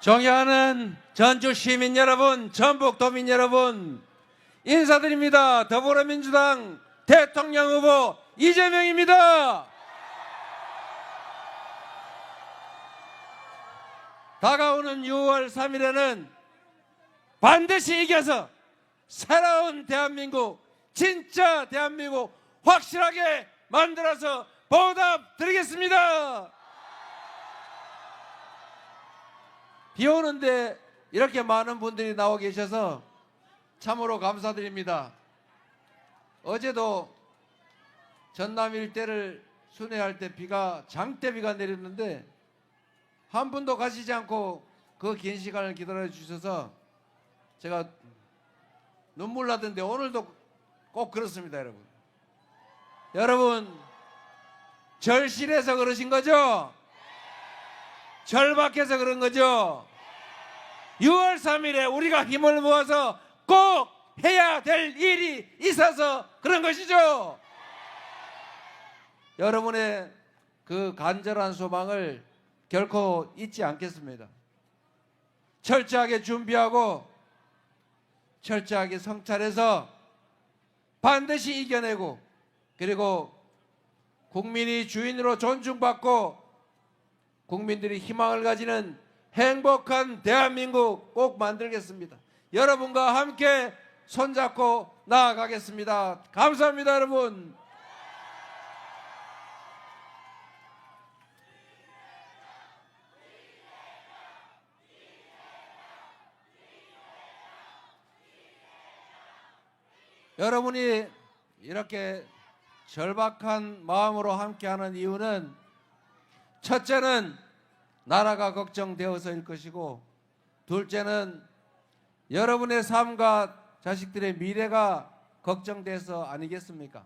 존경하는 전주 시민 여러분, 전북도민 여러분, 인사드립니다. 더불어민주당 대통령 후보 이재명입니다. 다가오는 6월 3일에는 반드시 이겨서 새로운 대한민국, 진짜 대한민국 확실하게 만들어서 보답드리겠습니다. 비 오는데 이렇게 많은 분들이 나와 계셔서 참으로 감사드립니다. 어제도 전남 일대를 순회할 때 장대비가 내렸는데 한 분도 가시지 않고 그 긴 시간을 기다려 주셔서 제가 눈물 나던데 오늘도 꼭 그렇습니다. 여러분 절실해서 그러신 거죠? 절박해서 그런 거죠? 6월 3일에 우리가 힘을 모아서 꼭 해야 될 일이 있어서 그런 것이죠. 여러분의 그 간절한 소망을 결코 잊지 않겠습니다. 철저하게 준비하고 철저하게 성찰해서 반드시 이겨내고, 그리고 국민이 주인으로 존중받고 국민들이 희망을 가지는 행복한 대한민국 꼭 만들겠습니다. 여러분과 함께 손잡고 나아가겠습니다. 감사합니다, 여러분. 여러분이 이렇게 절박한 마음으로 함께하는 이유는 첫째는 나라가 걱정되어서일 것이고, 둘째는 여러분의 삶과 자식들의 미래가 걱정돼서 아니겠습니까?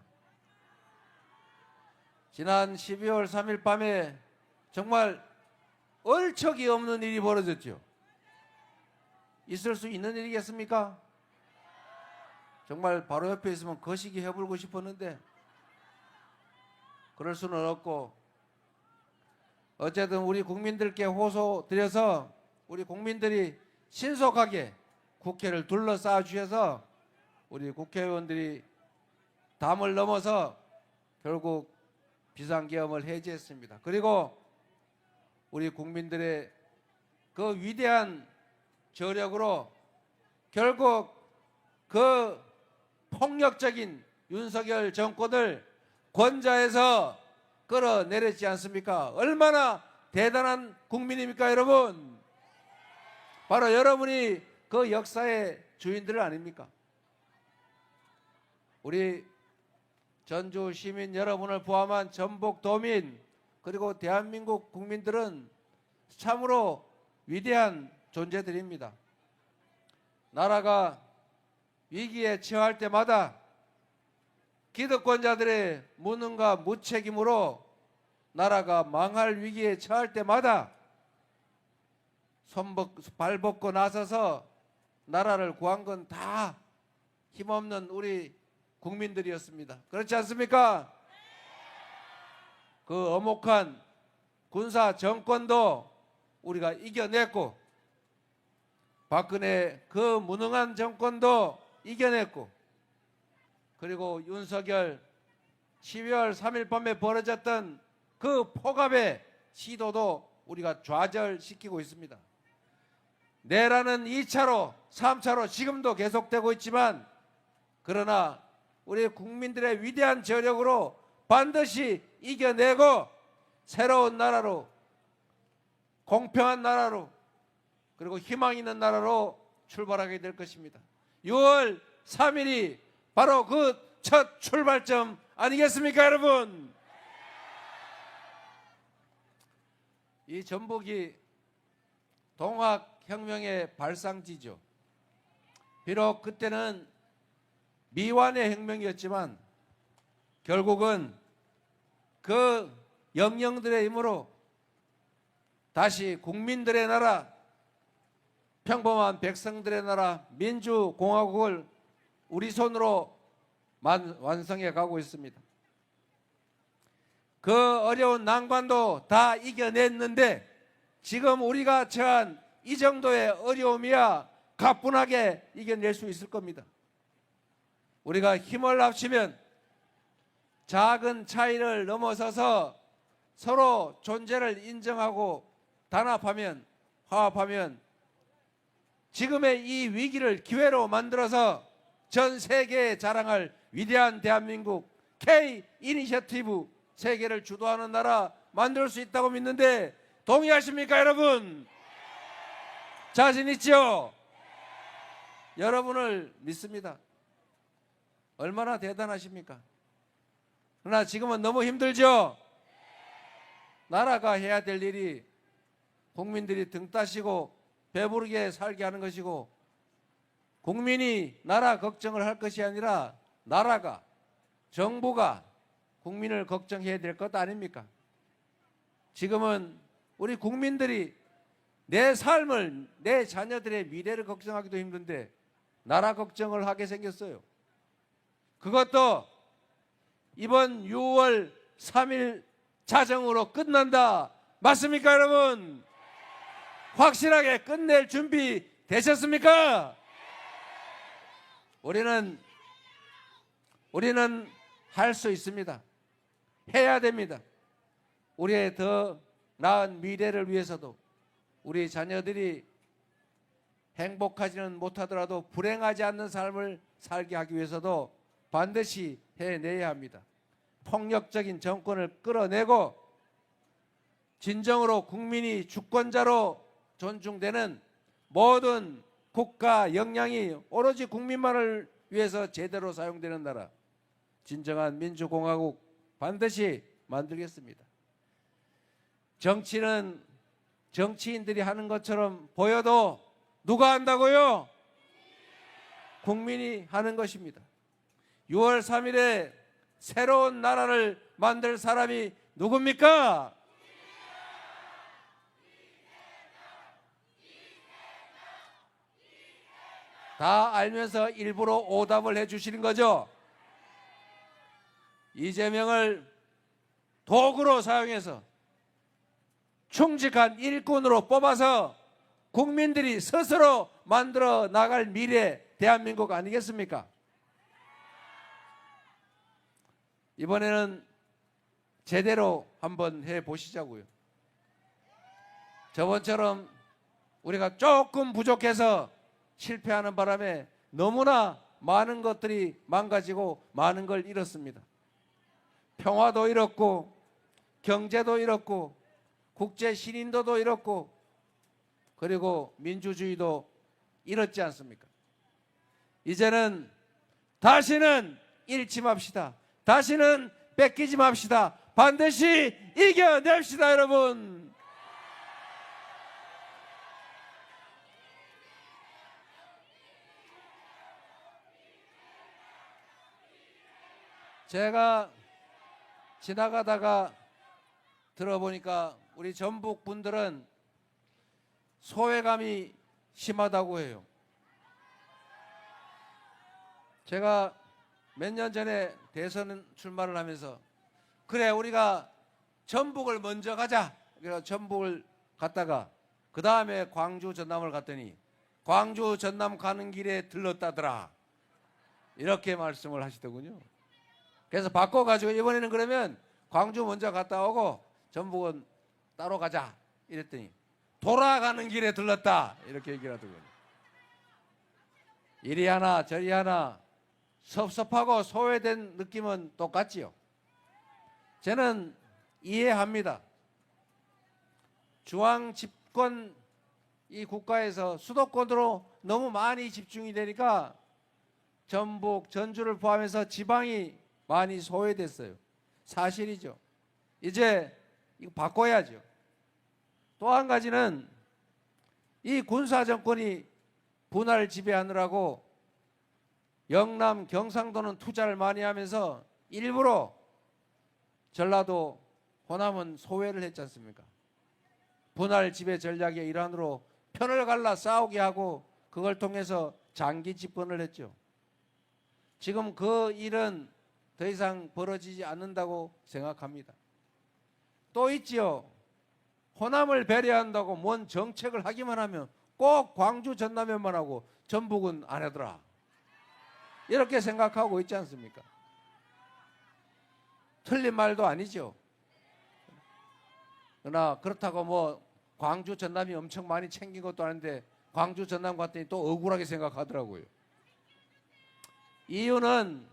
지난 12월 3일 밤에 정말 얼척이 없는 일이 벌어졌죠. 있을 수 있는 일이겠습니까? 정말 바로 옆에 있으면 거시기 해불고 싶었는데 그럴 수는 없고, 어쨌든 우리 국민들께 호소드려서 우리 국민들이 신속하게 국회를 둘러싸 주셔서 우리 국회의원들이 담을 넘어서 결국 비상계엄을 해제했습니다. 그리고 우리 국민들의 그 위대한 저력으로 결국 그 폭력적인 윤석열 정권을 권좌에서 끌어내렸지 않습니까? 얼마나 대단한 국민입니까, 여러분? 바로 여러분이 그 역사의 주인들 아닙니까? 우리 전주 시민 여러분을 포함한 전북도민 그리고 대한민국 국민들은 참으로 위대한 존재들입니다. 나라가 위기에 처할 때마다 기득권자들의 무능과 무책임으로 나라가 망할 위기에 처할 때마다 발 벗고 나서서 나라를 구한 건 다 힘없는 우리 국민들이었습니다. 그렇지 않습니까? 그 엄혹한 군사 정권도 우리가 이겨냈고, 박근혜 그 무능한 정권도 이겨냈고, 그리고 윤석열 12월 3일 밤에 벌어졌던 그 폭압의 시도도 우리가 좌절시키고 있습니다. 내라는 2차로, 3차로 지금도 계속되고 있지만, 그러나 우리 국민들의 위대한 저력으로 반드시 이겨내고 새로운 나라로, 공평한 나라로, 그리고 희망 있는 나라로 출발하게 될 것입니다. 6월 3일이 바로 그 첫 출발점 아니겠습니까, 여러분? 이 전북이 동학혁명의 발상지죠. 비록 그때는 미완의 혁명이었지만 결국은 그 영령들의 힘으로 다시 국민들의 나라, 평범한 백성들의 나라, 민주공화국을 우리 손으로 완성해 가고 있습니다. 그 어려운 난관도 다 이겨냈는데 지금 우리가 처한 이 정도의 어려움이야 가뿐하게 이겨낼 수 있을 겁니다. 우리가 힘을 합치면 작은 차이를 넘어서서 서로 존재를 인정하고 단합하면, 화합하면 지금의 이 위기를 기회로 만들어서 전 세계에 자랑할 위대한 대한민국 K 이니셔티브, 세계를 주도하는 나라 만들 수 있다고 믿는데 동의하십니까 여러분? 자신 있죠? 여러분을 믿습니다. 얼마나 대단하십니까? 그러나 지금은 너무 힘들죠? 나라가 해야 될 일이 국민들이 등 따시고 배부르게 살게 하는 것이고, 국민이 나라 걱정을 할 것이 아니라 나라가, 정부가 국민을 걱정해야 될 것 아닙니까? 지금은 우리 국민들이 내 삶을, 내 자녀들의 미래를 걱정하기도 힘든데 나라 걱정을 하게 생겼어요. 그것도 이번 6월 3일 자정으로 끝난다. 맞습니까 여러분? 확실하게 끝낼 준비 되셨습니까? 우리는 할 수 있습니다. 해야 됩니다. 우리의 더 나은 미래를 위해서도, 우리 자녀들이 행복하지는 못하더라도 불행하지 않는 삶을 살게 하기 위해서도 반드시 해내야 합니다. 폭력적인 정권을 끌어내고 진정으로 국민이 주권자로 존중되는 모든 국가 역량이 오로지 국민만을 위해서 제대로 사용되는 나라, 진정한 민주공화국 반드시 만들겠습니다. 정치는 정치인들이 하는 것처럼 보여도 누가 한다고요? 국민이 하는 것입니다. 6월 3일에 새로운 나라를 만들 사람이 누굽니까? 다 알면서 일부러 오답을 해주시는 거죠. 이재명을 도구로 사용해서 충직한 일꾼으로 뽑아서 국민들이 스스로 만들어 나갈 미래 대한민국 아니겠습니까? 이번에는 제대로 한번 해보시자고요. 저번처럼 우리가 조금 부족해서 실패하는 바람에 너무나 많은 것들이 망가지고 많은 걸 잃었습니다. 평화도 잃었고, 경제도 잃었고, 국제 신인도도 잃었고, 그리고 민주주의도 잃었지 않습니까? 이제는 다시는 잃지 맙시다. 다시는 뺏기지 맙시다. 반드시 이겨냅시다 여러분. 제가 지나가다가 들어보니까 우리 전북 분들은 소외감이 심하다고 해요. 제가 몇 년 전에 대선 출마를 하면서 그래 우리가 전북을 먼저 가자. 그래서 전북을 갔다가 그 다음에 광주 전남을 갔더니 광주 전남 가는 길에 들렀다더라. 이렇게 말씀을 하시더군요. 그래서 바꿔가지고 이번에는 그러면 광주 먼저 갔다 오고 전북은 따로 가자 이랬더니 돌아가는 길에 들렀다 이렇게 얘기를 하더군요. 이리 하나 저리 하나 섭섭하고 소외된 느낌은 똑같지요. 저는 이해합니다. 중앙 집권 이 국가에서 수도권으로 너무 많이 집중이 되니까 전북, 전주를 포함해서 지방이 많이 소외됐어요. 사실이죠. 이제 이거 바꿔야죠. 또 한 가지는 이 군사정권이 분할을 지배하느라고 영남, 경상도는 투자를 많이 하면서 일부러 전라도, 호남은 소외를 했지 않습니까? 분할 지배 전략의 일환으로 편을 갈라 싸우게 하고 그걸 통해서 장기 집권을 했죠. 지금 그 일은 더 이상 벌어지지 않는다고 생각합니다. 또 있지요. 호남을 배려한다고 뭔 정책을 하기만 하면 꼭 광주 전남에만 하고 전북은 안 하더라. 이렇게 생각하고 있지 않습니까? 틀린 말도 아니죠. 그러나 그렇다고 뭐 광주 전남이 엄청 많이 챙긴 것도 아닌데 광주 전남 갔더니 또 억울하게 생각하더라고요. 이유는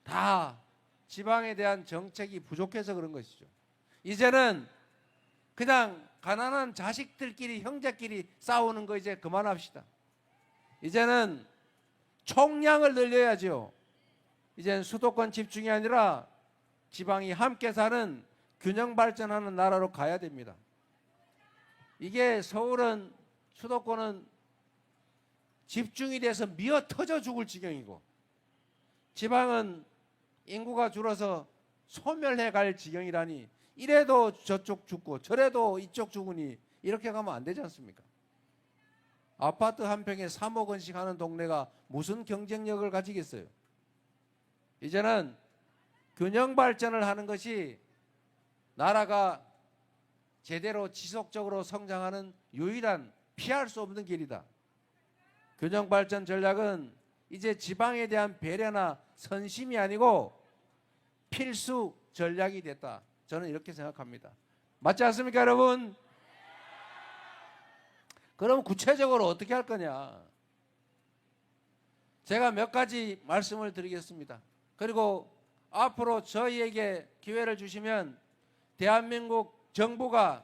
다 지방에 대한 정책이 부족해서 그런 것이죠. 이제는 그냥 가난한 자식들끼리 형제끼리 싸우는 거 이제 그만합시다. 이제는 총량을 늘려야죠. 이제는 수도권 집중이 아니라 지방이 함께 사는 균형 발전하는 나라로 가야 됩니다. 이게 서울은 수도권은 집중이 돼서 미어 터져 죽을 지경이고 지방은 인구가 줄어서 소멸해 갈 지경이라니 이래도 저쪽 죽고 저래도 이쪽 죽으니 이렇게 가면 안 되지 않습니까? 아파트 한 평에 3억 원씩 하는 동네가 무슨 경쟁력을 가지겠어요? 이제는 균형 발전을 하는 것이 나라가 제대로 지속적으로 성장하는 유일한 피할 수 없는 길이다. 균형 발전 전략은 이제 지방에 대한 배려나 선심이 아니고 필수 전략이 됐다. 저는 이렇게 생각합니다. 맞지 않습니까, 여러분? 그럼 구체적으로 어떻게 할 거냐? 제가 몇 가지 말씀을 드리겠습니다. 그리고 앞으로 저희에게 기회를 주시면 대한민국 정부가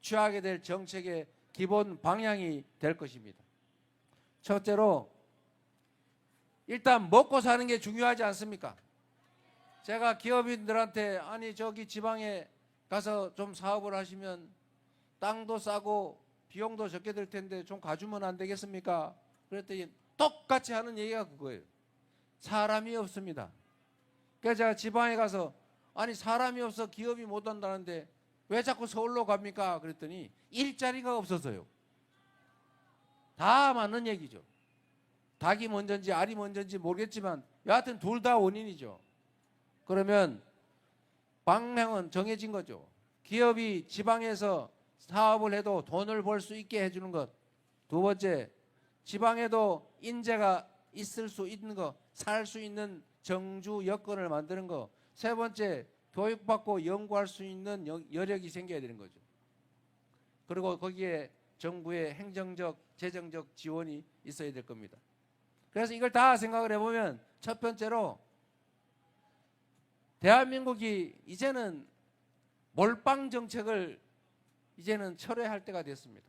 취하게 될 정책의 기본 방향이 될 것입니다. 첫째로 일단 먹고 사는 게 중요하지 않습니까? 제가 기업인들한테 아니 저기 지방에 가서 좀 사업을 하시면 땅도 싸고 비용도 적게 들 텐데 좀 가주면 안 되겠습니까? 그랬더니 똑같이 하는 얘기가 그거예요. 사람이 없습니다. 그래서 제가 지방에 가서 아니 사람이 없어 기업이 못 한다는데 왜 자꾸 서울로 갑니까? 그랬더니 일자리가 없어서요. 다 맞는 얘기죠. 닭이 먼저인지 알이 먼저인지 모르겠지만 여하튼 둘 다 원인이죠. 그러면 방향은 정해진 거죠. 기업이 지방에서 사업을 해도 돈을 벌 수 있게 해주는 것. 두 번째, 지방에도 인재가 있을 수 있는 것, 살 수 있는 정주 여건을 만드는 것. 세 번째, 교육받고 연구할 수 있는 여력이 생겨야 되는 거죠. 그리고 거기에 정부의 행정적, 재정적 지원이 있어야 될 겁니다. 그래서 이걸 다 생각을 해보면 첫 번째로 대한민국이 이제는 몰빵 정책을 이제는 철회할 때가 됐습니다.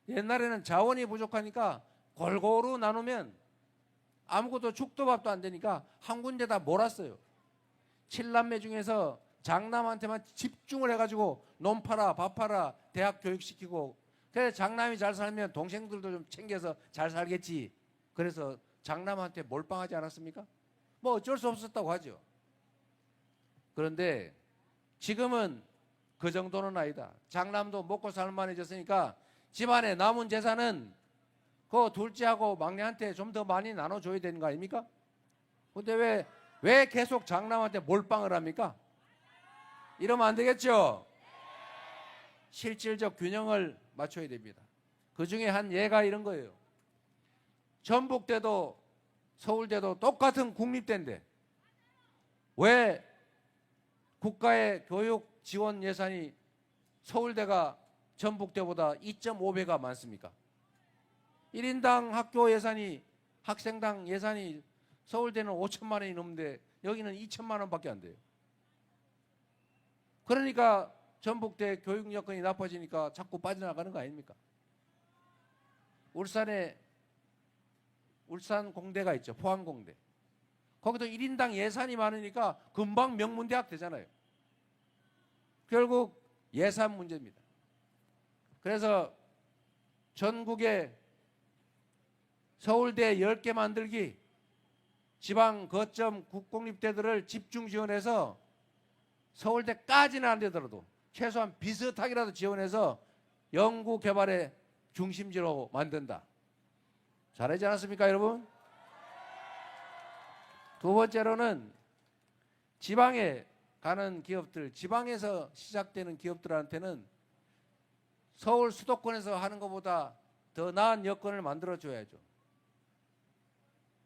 옛날에는 자원이 부족하니까 골고루 나누면 아무것도 죽도 밥도 안 되니까 한 군데다 몰았어요. 7남매 중에서 장남한테만 집중을 해가지고 논 팔아 밥 팔아 대학 교육시키고 그래서 장남이 잘 살면 동생들도 좀 챙겨서 잘 살겠지. 그래서 장남한테 몰빵하지 않았습니까? 뭐 어쩔 수 없었다고 하죠. 그런데 지금은 그 정도는 아니다. 장남도 먹고 살만해졌으니까 집안에 남은 재산은 그 둘째하고 막내한테 좀 더 많이 나눠줘야 되는 거 아닙니까? 근데 왜 계속 장남한테 몰빵을 합니까? 이러면 안 되겠죠? 실질적 균형을 맞춰야 됩니다. 그 중에 한 예가 이런 거예요. 전북대도 서울대도 똑같은 국립대인데 왜 국가의 교육 지원 예산이 서울대가 전북대보다 2.5배가 많습니까? 1인당 학교 예산이 학생당 예산이 서울대는 5천만 원이 넘는데 여기는 2천만 원밖에 안 돼요. 그러니까 전북대 교육 여건이 나빠지니까 자꾸 빠져나가는 거 아닙니까? 울산 공대가 있죠. 포항공대. 거기도 1인당 예산이 많으니까 금방 명문대학 되잖아요. 결국 예산 문제입니다. 그래서 전국에 서울대 10개 만들기, 지방 거점 국공립대들을 집중 지원해서 서울대까지는 안 되더라도 최소한 비슷하게라도 지원해서 연구 개발의 중심지로 만든다. 잘하지 않았습니까, 여러분? 두 번째로는 지방에 가는 기업들, 지방에서 시작되는 기업들한테는 서울 수도권에서 하는 것보다 더 나은 여건을 만들어줘야죠.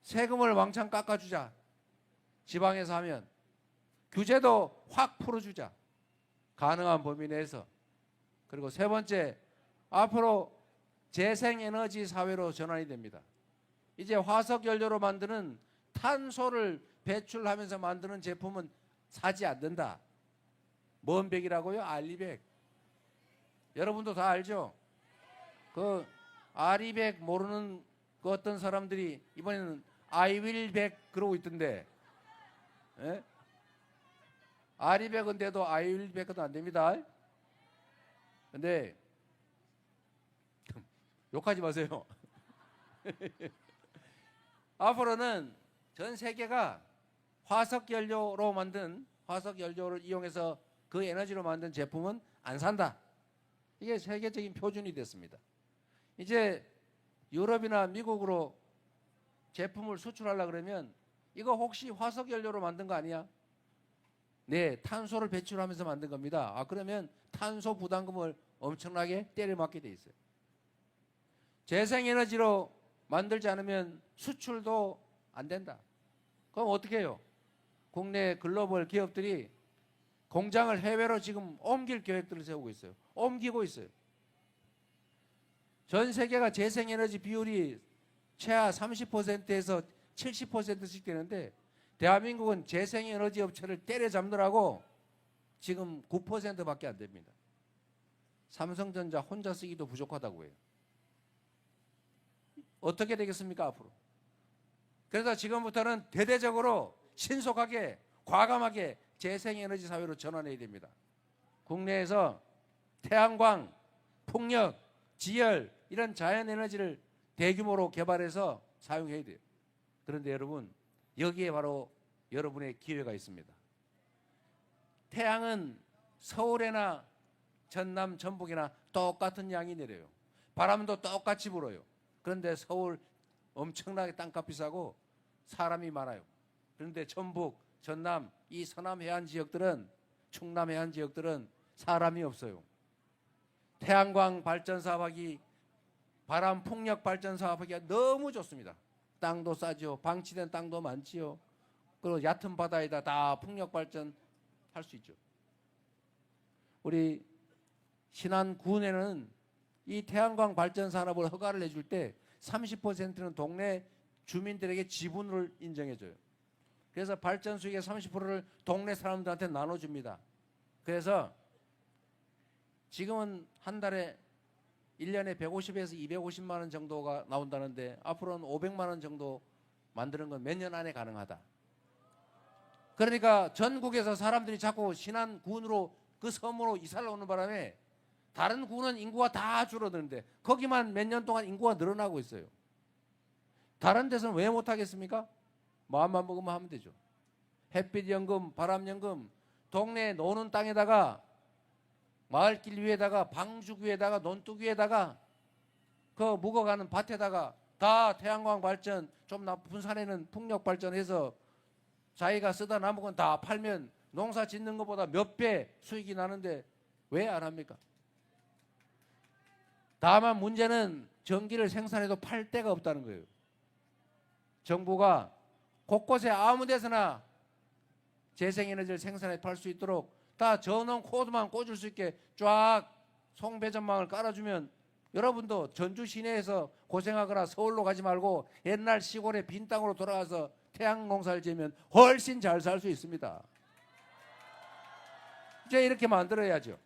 세금을 왕창 깎아주자. 지방에서 하면. 규제도 확 풀어주자. 가능한 범위 내에서. 그리고 세 번째, 앞으로 재생에너지 사회로 전환이 됩니다. 이제 화석연료로 만드는 탄소를 배출하면서 만드는 제품은 사지 않는다. 뭔 백이라고요? 알리백. 여러분도 다 알죠? 그 아리백 모르는 그 어떤 사람들이 이번에는 아이윌백 그러고 있던데, 예? 아리백은 돼도 아이윌백은 안 됩니다. 근데 욕하지 마세요. 앞으로는 전 세계가 화석연료로 만든, 화석연료를 이용해서 그 에너지로 만든 제품은 안 산다. 이게 세계적인 표준이 됐습니다. 이제 유럽이나 미국으로 제품을 수출하려고 그러면 이거 혹시 화석연료로 만든 거 아니야? 네, 탄소를 배출하면서 만든 겁니다. 아, 그러면 탄소 부담금을 엄청나게 때려맞게 돼 있어요. 재생에너지로 만들지 않으면 수출도 안 된다. 그럼 어떻게 해요? 국내 글로벌 기업들이 공장을 해외로 지금 옮길 계획들을 세우고 있어요. 옮기고 있어요. 전 세계가 재생에너지 비율이 최하 30%에서 70%씩 되는데 대한민국은 재생에너지 업체를 때려잡느라고 지금 9%밖에 안 됩니다. 삼성전자 혼자 쓰기도 부족하다고 해요. 어떻게 되겠습니까, 앞으로? 그래서 지금부터는 대대적으로 신속하게 과감하게 재생에너지 사회로 전환해야 됩니다. 국내에서 태양광, 풍력, 지열 이런 자연에너지를 대규모로 개발해서 사용해야 돼요. 그런데 여러분, 여기에 바로 여러분의 기회가 있습니다. 태양은 서울이나 전남, 전북이나 똑같은 양이 내려요. 바람도 똑같이 불어요. 그런데 서울 엄청나게 땅값 비싸고 사람이 많아요. 그런데 전북, 전남, 이 서남 해안 지역들은, 충남 해안 지역들은 사람이 없어요. 태양광 발전 사업하기, 바람 풍력 발전 사업하기가 너무 좋습니다. 땅도 싸죠. 방치된 땅도 많지요. 그리고 얕은 바다에다 다 풍력 발전 할 수 있죠. 우리 신안군에는 이 태양광 발전 산업을 허가를 해줄 때 30%는 동네 주민들에게 지분을 인정해줘요. 그래서 발전 수익의 30%를 동네 사람들한테 나눠줍니다. 그래서 지금은 한 달에 1년에 150에서 250만 원 정도가 나온다는데 앞으로는 500만 원 정도 만드는 건 몇 년 안에 가능하다. 그러니까 전국에서 사람들이 자꾸 신안군으로 그 섬으로 이사를 오는 바람에 다른 군은 인구가 다 줄어드는데 거기만 몇 년 동안 인구가 늘어나고 있어요. 다른 데서는 왜 못하겠습니까? 마음만 먹으면 하면 되죠. 햇빛연금, 바람연금, 동네에 노는 땅에다가 마을길 위에다가 방죽 위에다가 논둑 위에다가 그 묵어가는 밭에다가 다 태양광 발전, 좀 나쁜 산에는 풍력 발전해서 자기가 쓰다 남은 건 다 팔면 농사 짓는 것보다 몇 배 수익이 나는데 왜 안 합니까? 다만 문제는 전기를 생산해도 팔 데가 없다는 거예요. 정부가 곳곳에 아무 데서나 재생에너지를 생산해 팔 수 있도록 다 전원 코드만 꽂을 수 있게 쫙 송배전망을 깔아주면 여러분도 전주 시내에서 고생하거나 서울로 가지 말고 옛날 시골의 빈 땅으로 돌아가서 태양 농사를 지으면 훨씬 잘 살 수 있습니다. 이제 이렇게 만들어야죠.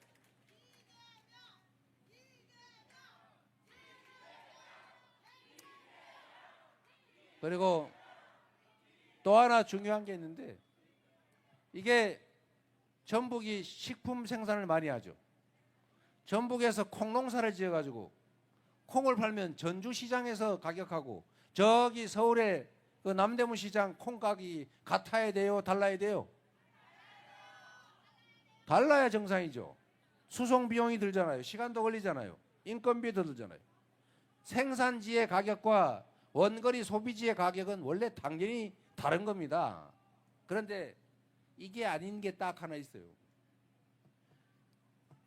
그리고 또 하나 중요한 게 있는데 이게 전북이 식품 생산을 많이 하죠. 전북에서 콩농사를 지어가지고 콩을 팔면 전주시장에서 가격하고 저기 서울의 그 남대문 시장 콩 가격이 같아야 돼요? 달라야 돼요? 달라야 정상이죠. 수송 비용이 들잖아요. 시간도 걸리잖아요. 인건비도 들잖아요. 생산지의 가격과 원거리 소비지의 가격은 원래 당연히 다른 겁니다. 그런데 이게 아닌 게 딱 하나 있어요.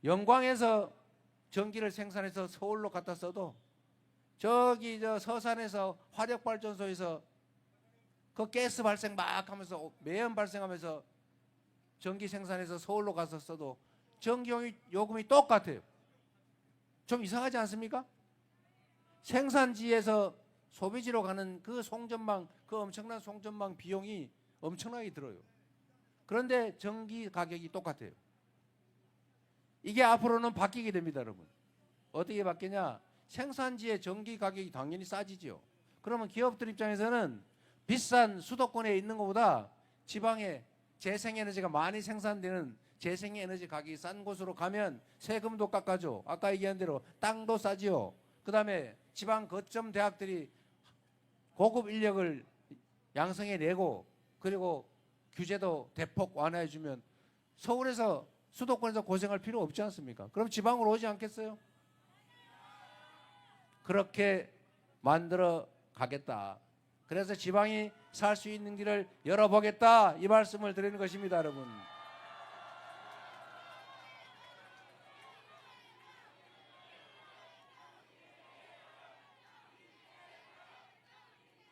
영광에서 전기를 생산해서 서울로 갖다 써도 저기 저 서산에서 화력발전소에서 그 가스 발생 막 하면서 매연 발생하면서 전기 생산해서 서울로 가서 써도 전기 요금이 똑같아요. 좀 이상하지 않습니까? 생산지에서 소비지로 가는 그 송전망, 그 엄청난 송전망 비용이 엄청나게 들어요. 그런데 전기 가격이 똑같아요. 이게 앞으로는 바뀌게 됩니다, 여러분. 어떻게 바뀌냐? 생산지의 전기 가격이 당연히 싸지죠. 그러면 기업들 입장에서는 비싼 수도권에 있는 것보다 지방에 재생에너지가 많이 생산되는 재생에너지 가격이 싼 곳으로 가면 세금도 깎아줘. 아까 얘기한 대로 땅도 싸지요. 그 다음에 지방 거점 대학들이 고급 인력을 양성해내고 그리고 규제도 대폭 완화해주면 서울에서 수도권에서 고생할 필요 없지 않습니까? 그럼 지방으로 오지 않겠어요? 그렇게 만들어 가겠다. 그래서 지방이 살 수 있는 길을 열어보겠다. 이 말씀을 드리는 것입니다, 여러분.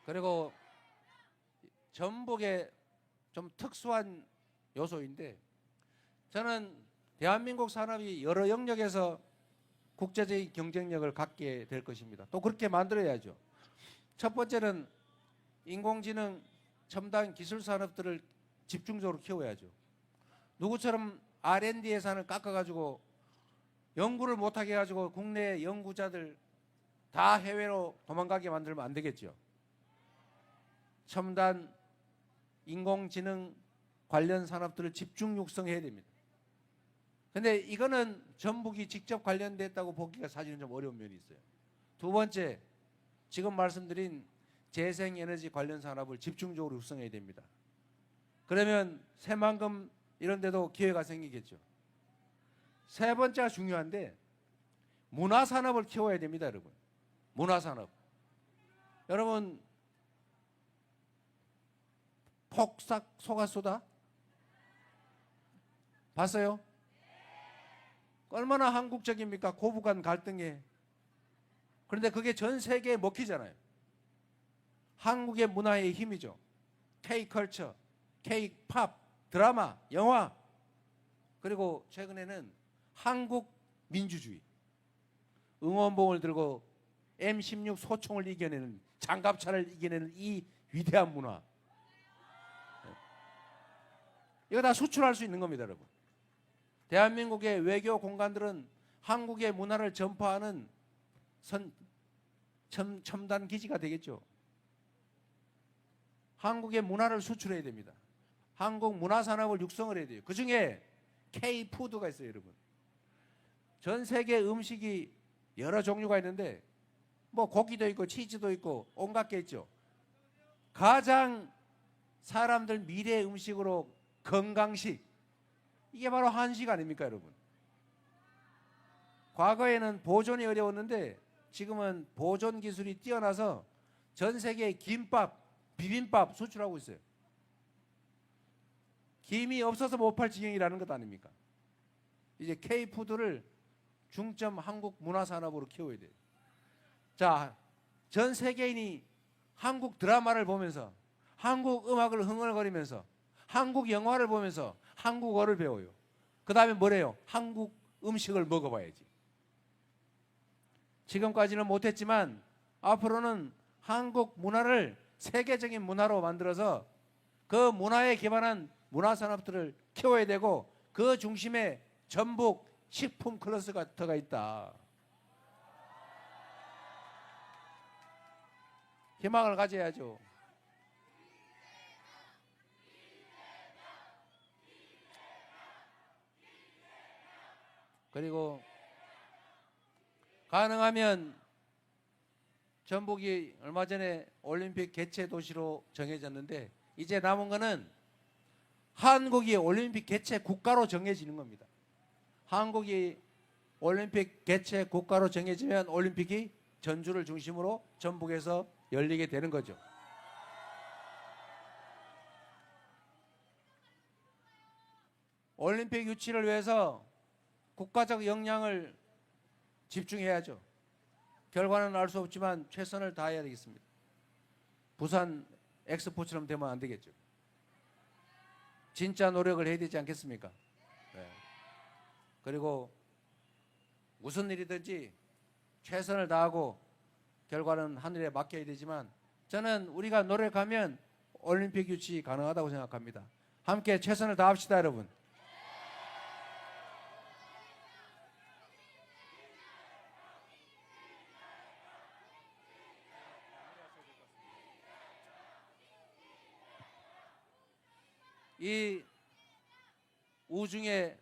그리고 전북의 좀 특수한 요소인데 저는 대한민국 산업이 여러 영역에서 국제적인 경쟁력을 갖게 될 것입니다. 또 그렇게 만들어야죠. 첫 번째는 인공지능 첨단 기술 산업들을 집중적으로 키워야죠. 누구처럼 R&D 예산을 깎아가지고 연구를 못하게 해가지고 국내 연구자들 다 해외로 도망가게 만들면 안 되겠죠. 첨단 인공지능 관련 산업들을 집중 육성해야 됩니다. 근데 이거는 전북이 직접 관련됐다고 보기가 사실은 좀 어려운 면이 있어요. 두 번째, 지금 말씀드린 재생에너지 관련 산업을 집중적으로 육성해야 됩니다. 그러면 새만금 이런 데도 기회가 생기겠죠. 세 번째가 중요한데 문화산업을 키워야 됩니다, 여러분. 문화산업. 여러분 폭삭 속았소다 봤어요? 얼마나 한국적입니까? 고부간 갈등에. 그런데 그게 전 세계에 먹히잖아요. 한국의 문화의 힘이죠. K-컬처, K-팝, 드라마, 영화, 그리고 최근에는 한국 민주주의. 응원봉을 들고 M16 소총을 이겨내는, 장갑차를 이겨내는 이 위대한 문화. 이거 다 수출할 수 있는 겁니다, 여러분. 대한민국의 외교 공간들은 한국의 문화를 전파하는 첨단 기지가 되겠죠. 한국의 문화를 수출해야 됩니다. 한국 문화산업을 육성을 해야 돼요. 그중에 K-푸드가 있어요, 여러분. 전 세계 음식이 여러 종류가 있는데 뭐 고기도 있고 치즈도 있고 온갖 게 있죠. 가장 사람들 미래 음식으로 건강식, 이게 바로 한식 아닙니까, 여러분? 과거에는 보존이 어려웠는데 지금은 보존 기술이 뛰어나서 전 세계에 김밥, 비빔밥 수출하고 있어요. 김이 없어서 못 팔 지경이라는 것 아닙니까? 이제 K푸드를 중점 한국 문화산업으로 키워야 돼요. 자, 전 세계인이 한국 드라마를 보면서 한국 음악을 흥얼거리면서 한국 영화를 보면서 한국어를 배워요. 그 다음에 뭐래요? 한국 음식을 먹어봐야지. 지금까지는 못했지만 앞으로는 한국 문화를 세계적인 문화로 만들어서 그 문화에 기반한 문화산업들을 키워야 되고 그 중심에 전북 식품 클러스터가 있다. 희망을 가져야죠. 그리고 가능하면 전북이 얼마 전에 올림픽 개최 도시로 정해졌는데 이제 남은 거는 한국이 올림픽 개최 국가로 정해지는 겁니다. 한국이 올림픽 개최 국가로 정해지면 올림픽이 전주를 중심으로 전북에서 열리게 되는 거죠. 올림픽 유치를 위해서 국가적 역량을 집중해야죠. 결과는 알 수 없지만 최선을 다해야 되겠습니다. 부산 엑스포처럼 되면 안 되겠죠. 진짜 노력을 해야 되지 않겠습니까? 네. 그리고 무슨 일이든지 최선을 다하고 결과는 하늘에 맡겨야 되지만 저는 우리가 노력하면 올림픽 유치 가능하다고 생각합니다. 함께 최선을 다합시다, 여러분. 이 우중에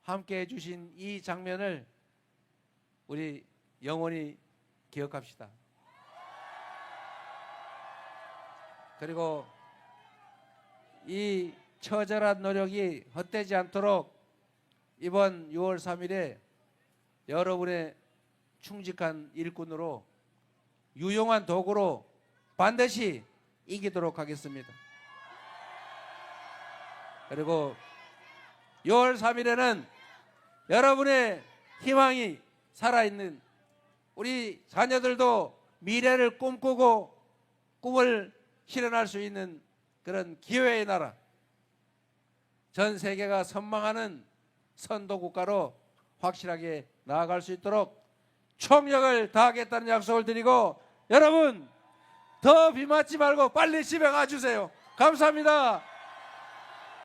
함께 해주신 이 장면을 우리 영원히 기억합시다. 그리고 이 처절한 노력이 헛되지 않도록 이번 6월 3일에 여러분의 충직한 일꾼으로 유용한 도구로 반드시 이기도록 하겠습니다. 그리고 6월 3일에는 여러분의 희망이 살아있는 우리 자녀들도 미래를 꿈꾸고 꿈을 실현할 수 있는 그런 기회의 나라, 전 세계가 선망하는 선도 국가로 확실하게 나아갈 수 있도록 총력을 다하겠다는 약속을 드리고, 여러분 더 비 맞지 말고 빨리 집에 가주세요. 감사합니다.